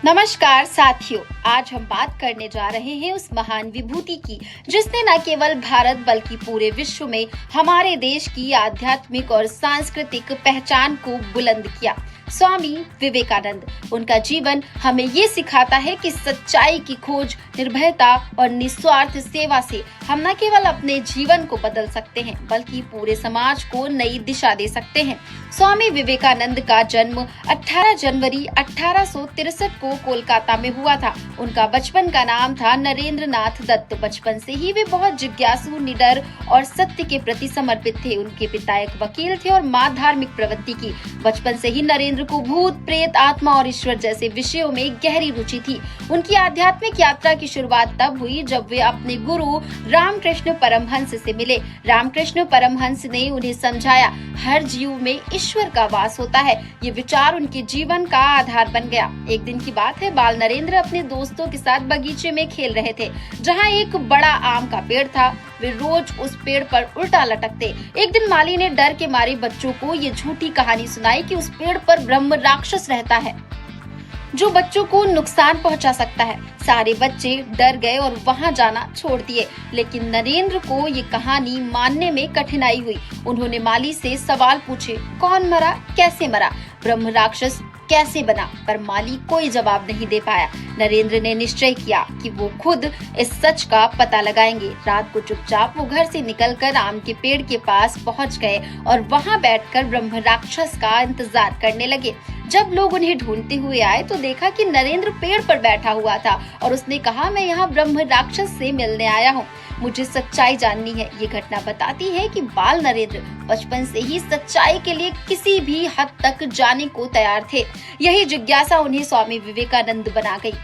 नमस्कार साथियों, आज हम बात करने जा रहे हैं उस महान विभूति की जिसने न केवल भारत बल्कि पूरे विश्व में हमारे देश की आध्यात्मिक और सांस्कृतिक पहचान को बुलंद किया। स्वामी विवेकानंद। उनका जीवन हमें ये सिखाता है कि सच्चाई की खोज, निर्भयता और निस्वार्थ सेवा से हम न केवल अपने जीवन को बदल सकते हैं बल्कि पूरे समाज को नई दिशा दे सकते हैं। स्वामी विवेकानंद का जन्म 18 जनवरी 1863 को कोलकाता में हुआ था। उनका बचपन का नाम था नरेंद्र नाथ दत्त। बचपन से ही वे बहुत जिज्ञासु, निडर और सत्य के प्रति समर्पित थे। उनके पिता एक वकील थे और मां धार्मिक प्रवृत्ति की। बचपन से ही नरेंद्र को भूत, प्रेत, आत्मा और ईश्वर जैसे विषयों में गहरी रुचि थी। उनकी आध्यात्मिक यात्रा की शुरुआत तब हुई जब वे अपने गुरु रामकृष्ण परमहंस से मिले। रामकृष्ण परमहंस ने उन्हें समझाया, हर जीव में ईश्वर का वास होता है। ये विचार उनके जीवन का आधार बन गया। एक दिन की बात है, बाल नरेंद्र अपने दोस्तों के साथ बगीचे में खेल रहे थे जहाँ एक बड़ा आम का पेड़ था। वे रोज उस पेड़ पर उल्टा लटकते। एक दिन माली ने डर के मारे बच्चों को ये झूठी कहानी सुनाई कि उस पेड़ पर ब्रह्म राक्षस रहता है जो बच्चों को नुकसान पहुंचा सकता है। सारे बच्चे डर गए और वहां जाना छोड़ दिए, लेकिन नरेंद्र को ये कहानी मानने में कठिनाई हुई। उन्होंने माली से सवाल पूछे, कौन मरा, कैसे मरा, ब्रह्म राक्षस कैसे बना, पर माली कोई जवाब नहीं दे पाया। नरेंद्र ने निश्चय किया कि वो खुद इस सच का पता लगाएंगे। रात को चुपचाप वो घर से निकलकर आम के पेड़ के पास पहुंच गए और वहां बैठकर ब्रह्म राक्षस का इंतजार करने लगे। जब लोग उन्हें ढूंढते हुए आए तो देखा कि नरेंद्र पेड़ पर बैठा हुआ था और उसने कहा, मैं यहाँ ब्रह्म राक्षस से मिलने आया हूँ, मुझे सच्चाई जाननी है। ये घटना बताती है कि बाल नरेंद्र बचपन से ही सच्चाई के लिए किसी भी हद तक जाने को तैयार थे। यही जिज्ञासा उन्हें स्वामी विवेकानंद बना गई।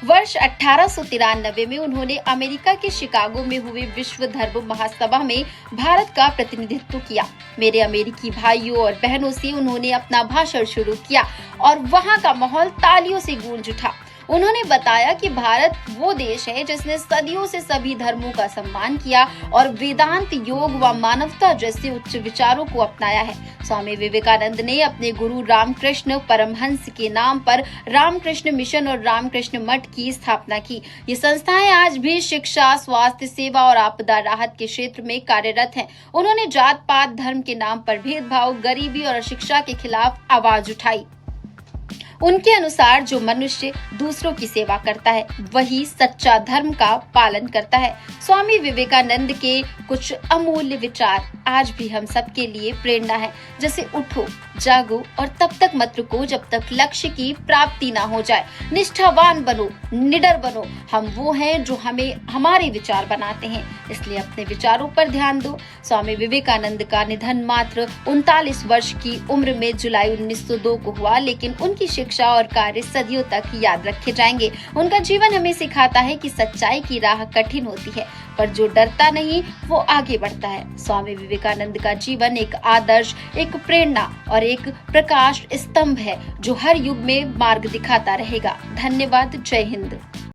वर्ष 1893 में उन्होंने अमेरिका के शिकागो में हुए विश्व धर्म महासभा में भारत का प्रतिनिधित्व किया। मेरे अमेरिकी भाइयों और बहनों से उन्होंने अपना भाषण शुरू किया और वहां का माहौल तालियों से गूंज उठा। उन्होंने बताया कि भारत वो देश है जिसने सदियों से सभी धर्मों का सम्मान किया और वेदांत, योग व मानवता जैसे उच्च विचारों को अपनाया है। स्वामी विवेकानंद ने अपने गुरु रामकृष्ण परमहंस के नाम पर रामकृष्ण मिशन और रामकृष्ण मठ की स्थापना की। ये संस्थाएं आज भी शिक्षा, स्वास्थ्य सेवा और आपदा राहत के क्षेत्र में कार्यरत हैं। उन्होंने जात पात, धर्म के नाम पर भेदभाव, गरीबी और अशिक्षा के खिलाफ आवाज उठाई। उनके अनुसार जो मनुष्य दूसरों की सेवा करता है वही सच्चा धर्म का पालन करता है। स्वामी विवेकानंद के कुछ अमूल्य विचार आज भी हम सबके लिए प्रेरणा है, जैसे उठो, जागो और तब तक मत रुको जब तक लक्ष्य की प्राप्ति ना हो जाए। निष्ठावान बनो, निडर बनो। हम वो हैं जो हमें हमारे विचार बनाते हैं, इसलिए अपने विचारों पर ध्यान दो। स्वामी विवेकानंद का निधन मात्र 39 वर्ष की उम्र में जुलाई 1902 को हुआ, लेकिन उनकी शिक्षा और कार्य सदियों तक याद रखे जाएंगे। उनका जीवन हमें सिखाता है कि सच्चाई की राह कठिन होती है, पर जो डरता नहीं वो आगे बढ़ता है। स्वामी विवेकानंद का जीवन एक आदर्श, एक प्रेरणा और एक प्रकाश स्तंभ है जो हर युग में मार्ग दिखाता रहेगा। धन्यवाद। जय हिंद।